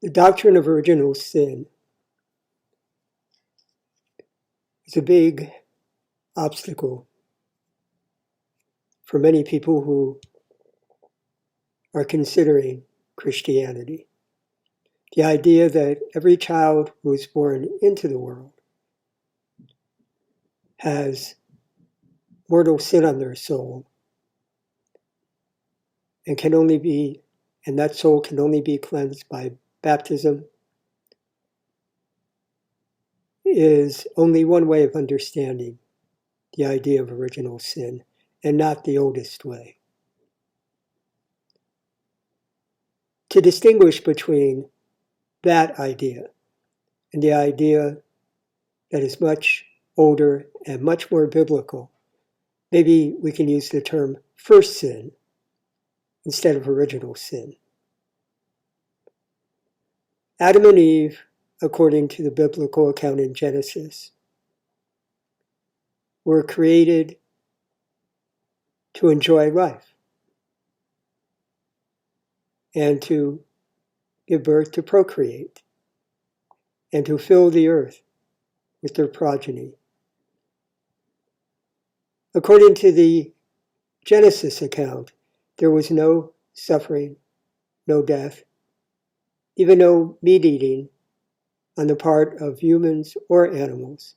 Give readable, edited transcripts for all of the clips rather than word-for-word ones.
The doctrine of original sin is a big obstacle for many people who are considering Christianity. The idea that every child who is born into the world has mortal sin on their soul and that soul can only be cleansed by baptism is only one way of understanding the idea of original sin, and not the oldest way. To distinguish between that idea and the idea that is much older and much more biblical, maybe we can use the term first sin instead of original sin. Adam and Eve, according to the biblical account in Genesis, were created to enjoy life and to give birth, to procreate, and to fill the earth with their progeny. According to the Genesis account, there was no suffering, no death, even no meat eating on the part of humans or animals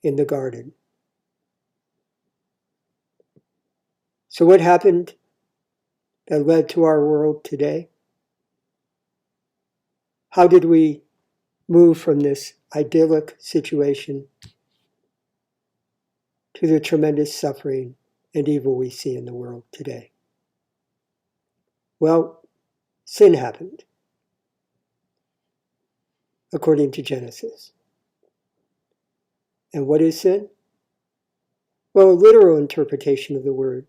in the garden. So what happened that led to our world today? How did we move from this idyllic situation to the tremendous suffering and evil we see in the world today? Well, sin happened, according to Genesis. And what is sin? Well, a literal interpretation of the word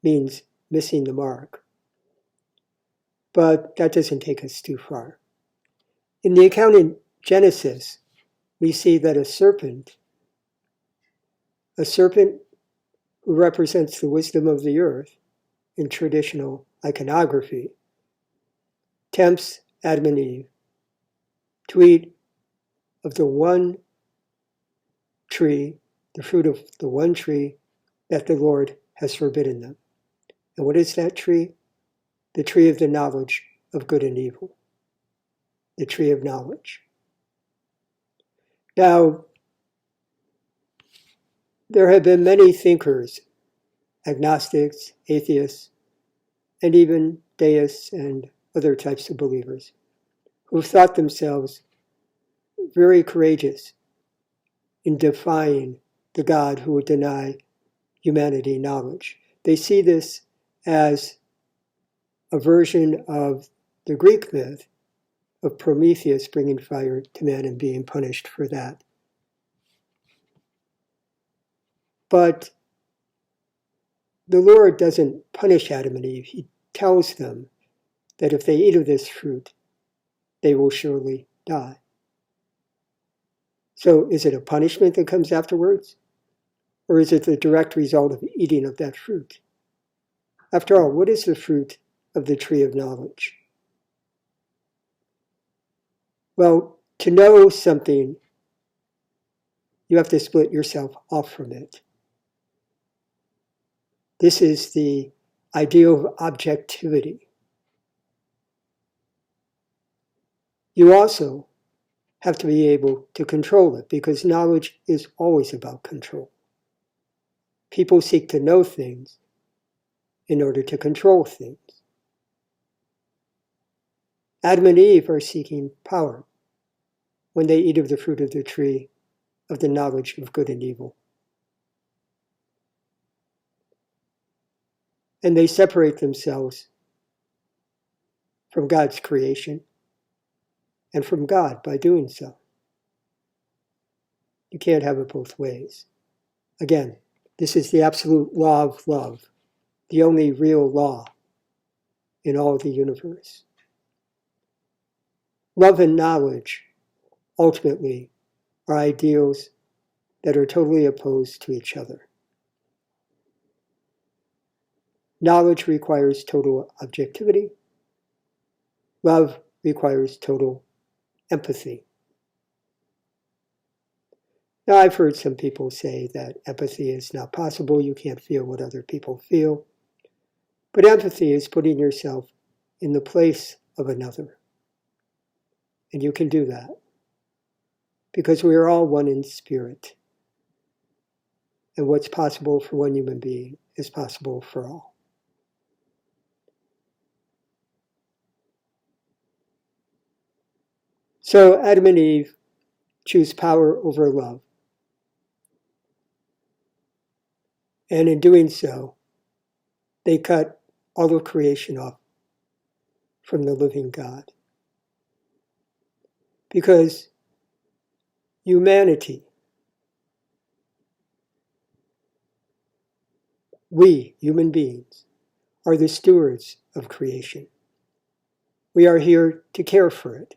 means missing the mark. But that doesn't take us too far. In the account in Genesis, we see that a serpent who represents the wisdom of the earth in traditional iconography, tempts Adam and Eve to eat of the one tree, the fruit of the one tree that the Lord has forbidden them. And what is that tree? The tree of the knowledge of good and evil. The tree of knowledge. Now, there have been many thinkers, agnostics, atheists, and even deists and other types of believers, who thought themselves very courageous in defying the God who would deny humanity knowledge. They see this as a version of the Greek myth of Prometheus bringing fire to man and being punished for that. But the Lord doesn't punish Adam and Eve. He tells them that if they eat of this fruit, they will surely die. So is it a punishment that comes afterwards? Or is it the direct result of eating of that fruit? After all, what is the fruit of the tree of knowledge? Well, to know something, you have to split yourself off from it. This is the ideal of objectivity. You also have to be able to control it, because knowledge is always about control. People seek to know things in order to control things. Adam and Eve are seeking power when they eat of the fruit of the tree of the knowledge of good and evil. And they separate themselves from God's creation and from God by doing so. You can't have it both ways. Again, this is the absolute law of love, the only real law in all the universe. Love and knowledge, ultimately, are ideals that are totally opposed to each other. Knowledge requires total objectivity. Love requires total empathy. Now, I've heard some people say that empathy is not possible. You can't feel what other people feel. But empathy is putting yourself in the place of another. And you can do that because we are all one in spirit. And what's possible for one human being is possible for all. So Adam and Eve choose power over love. And in doing so, they cut all of creation off from the living God. Because humanity, we, human beings, are the stewards of creation. We are here to care for it.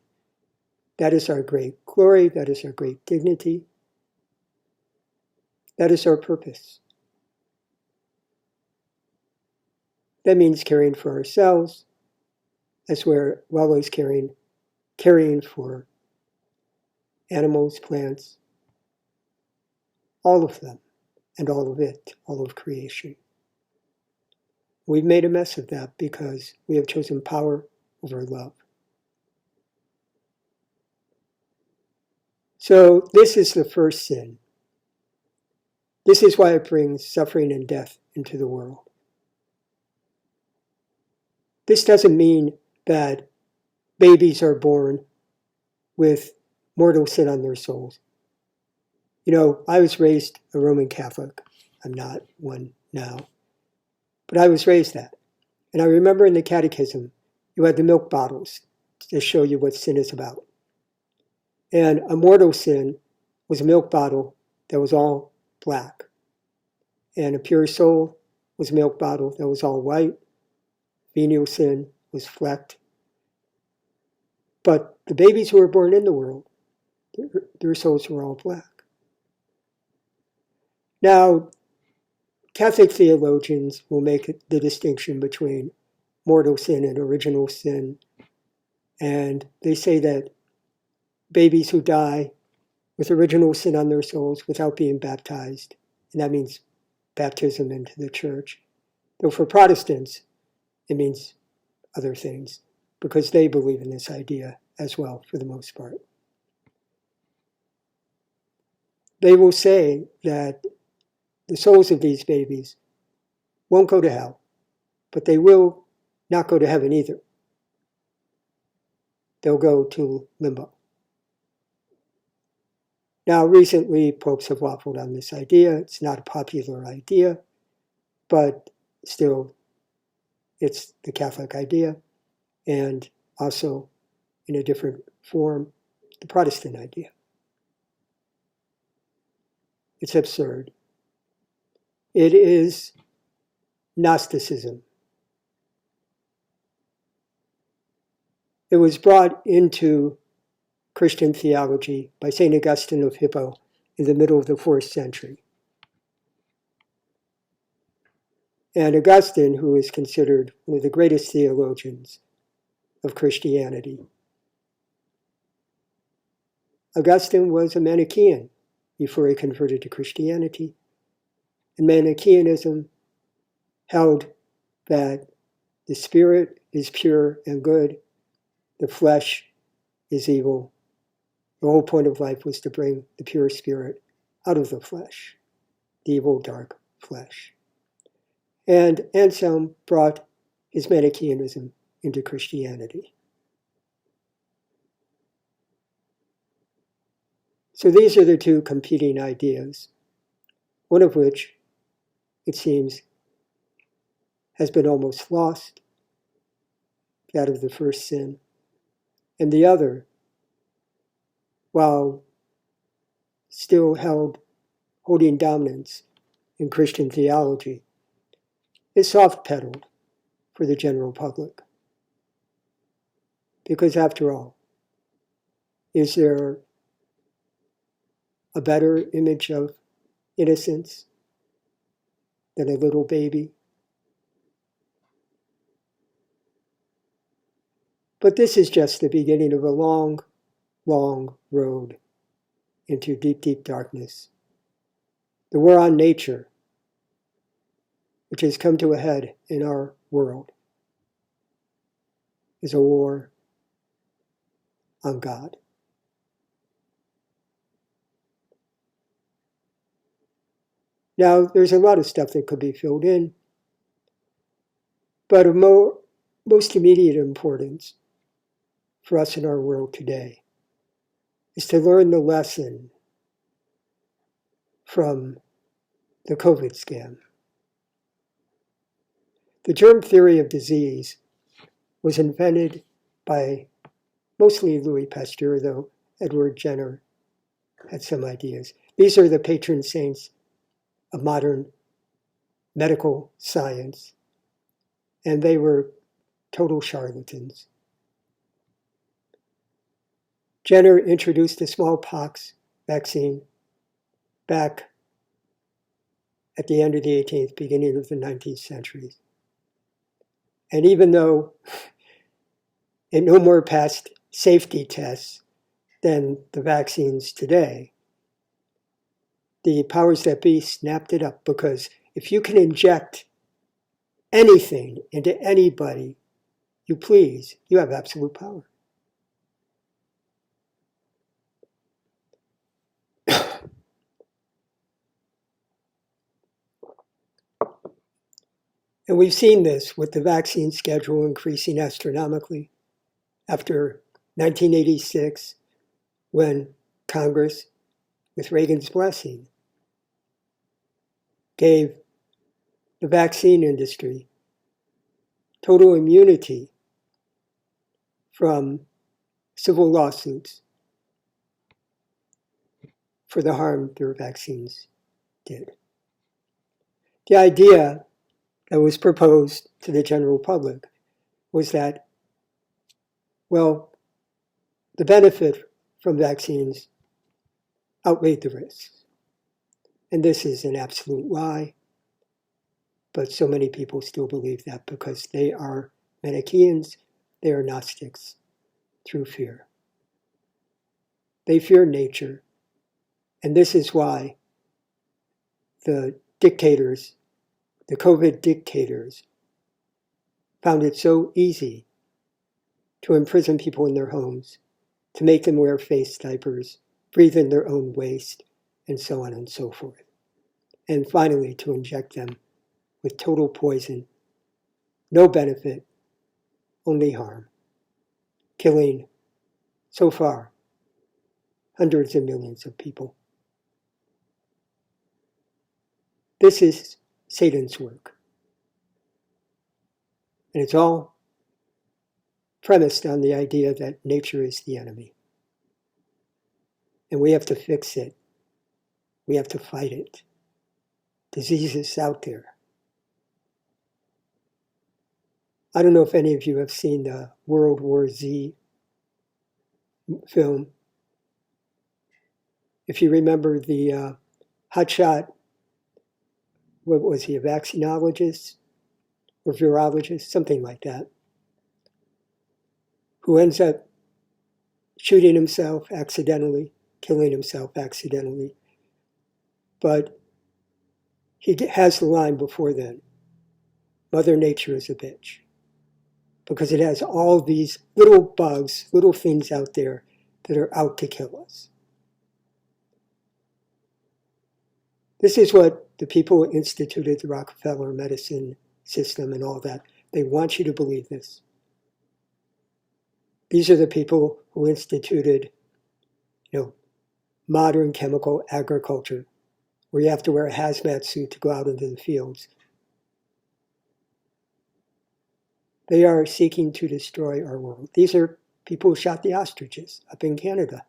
That is our great glory. That is our great dignity. That is our purpose. That means caring for ourselves as well as caring for animals, plants, all of them, and all of it, all of creation. We've made a mess of that because we have chosen power over love. So this is the first sin. This is why it brings suffering and death into the world. This doesn't mean that babies are born with mortal sin on their souls. You know, I was raised a Roman Catholic. I'm not one now. But I was raised that. And I remember in the catechism, you had the milk bottles to show you what sin is about. And a mortal sin was a milk bottle that was all black. And a pure soul was a milk bottle that was all white. Venial sin was flecked. But the babies who were born in the world, their souls were all black. Now, Catholic theologians will make the distinction between mortal sin and original sin. And they say that babies who die with original sin on their souls without being baptized, and that means baptism into the church. Though for Protestants, it means other things, because they believe in this idea as well, for the most part. They will say that the souls of these babies won't go to hell, but they will not go to heaven either. They'll go to limbo. Now, recently, popes have waffled on this idea. It's not a popular idea, but still, it's the Catholic idea, and also, in a different form, the Protestant idea. It's absurd. It is Gnosticism. It was brought into Christian theology by St. Augustine of Hippo in the middle of the 4th century. And Augustine, who is considered one of the greatest theologians of Christianity, Augustine was a Manichaean before he converted to Christianity. And Manichaeanism held that the spirit is pure and good, the flesh is evil. The whole point of life was to bring the pure spirit out of the flesh, the evil, dark flesh. And Anselm brought his Manichaeanism into Christianity. So these are the two competing ideas, one of which, it seems, has been almost lost, that of the first sin, and the other, while still holding dominance in Christian theology, is soft-pedaled for the general public. Because after all, is there a better image of innocence than a little baby? But this is just the beginning of a long, long road into deep, deep darkness. The war on nature, which has come to a head in our world, is a war on God. Now, there's a lot of stuff that could be filled in, but of most immediate importance for us in our world today is to learn the lesson from the COVID scam. The germ theory of disease was invented by mostly Louis Pasteur, though Edward Jenner had some ideas. These are the patron saints of modern medical science, and they were total charlatans. Jenner introduced the smallpox vaccine back at the end of the 18th, beginning of the 19th century. And even though it no more passed safety tests than the vaccines today, the powers that be snapped it up, because if you can inject anything into anybody you please, you have absolute power. And we've seen this with the vaccine schedule increasing astronomically after 1986, when Congress, with Reagan's blessing, gave the vaccine industry total immunity from civil lawsuits for the harm their vaccines did. The idea that was proposed to the general public was that, well, the benefit from vaccines outweighed the risks. And this is an absolute lie, but so many people still believe that because they are Manichaeans, they are Gnostics through fear. They fear nature, and this is why the dictators, the COVID dictators, found it so easy to imprison people in their homes, to make them wear face diapers, breathe in their own waste, and so on and so forth. And finally, to inject them with total poison, no benefit, only harm, killing, so far, hundreds of millions of people. This is Satan's work. And it's all premised on the idea that nature is the enemy. And we have to fix it. We have to fight it. Disease is out there. I don't know if any of you have seen the World War Z film. If you remember the hotshot, what was he, a vaccinologist or virologist, something like that, who ends up shooting himself accidentally, killing himself accidentally. But he has the line before then, Mother Nature is a bitch, because it has all these little bugs, little things out there that are out to kill us. This is what the people who instituted the Rockefeller medicine system and all that, they want you to believe this. These are the people who instituted, modern chemical agriculture, where you have to wear a hazmat suit to go out into the fields. They are seeking to destroy our world. These are people who shot the ostriches up in Canada.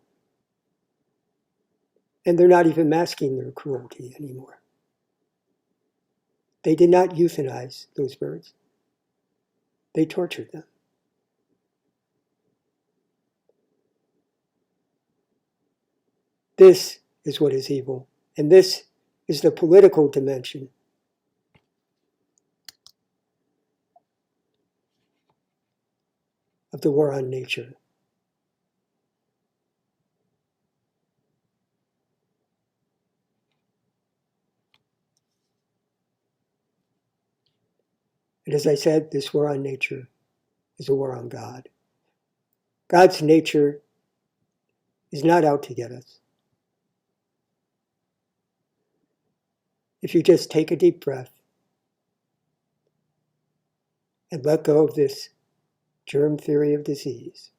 And they're not even masking their cruelty anymore. They did not euthanize those birds. They tortured them. This is what is evil. And this is the political dimension. of the war on nature. And as I said, this war on nature is a war on God. God's nature is not out to get us. If you just take a deep breath and let go of this germ theory of disease,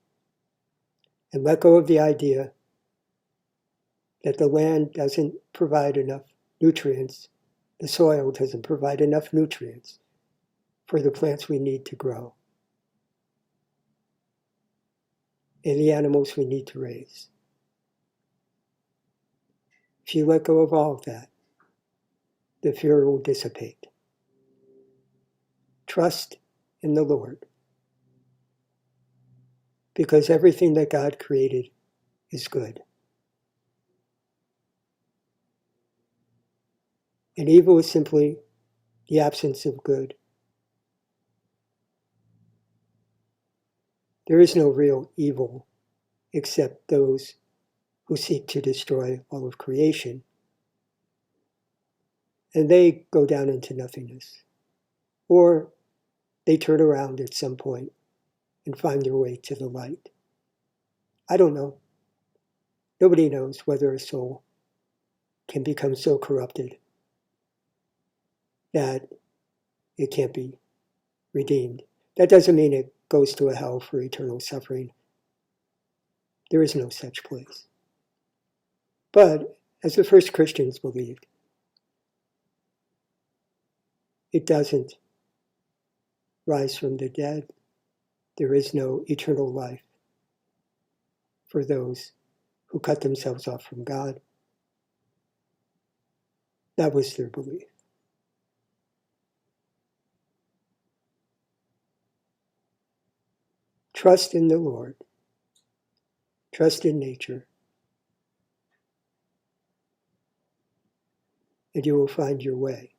and let go of the idea that the land doesn't provide enough nutrients, the soil doesn't provide enough nutrients for the plants we need to grow, and the animals we need to raise. If you let go of all of that, the fear will dissipate. Trust in the Lord, because everything that God created is good. And evil is simply the absence of good. There is no real evil except those who seek to destroy all of creation. And they go down into nothingness. Or they turn around at some point and find their way to the light. I don't know. Nobody knows whether a soul can become so corrupted that it can't be redeemed. That doesn't mean it goes to a hell for eternal suffering. There is no such place. But as the first Christians believed, it doesn't rise from the dead. There is no eternal life for those who cut themselves off from God. That was their belief. Trust in the Lord. Trust in nature. And you will find your way.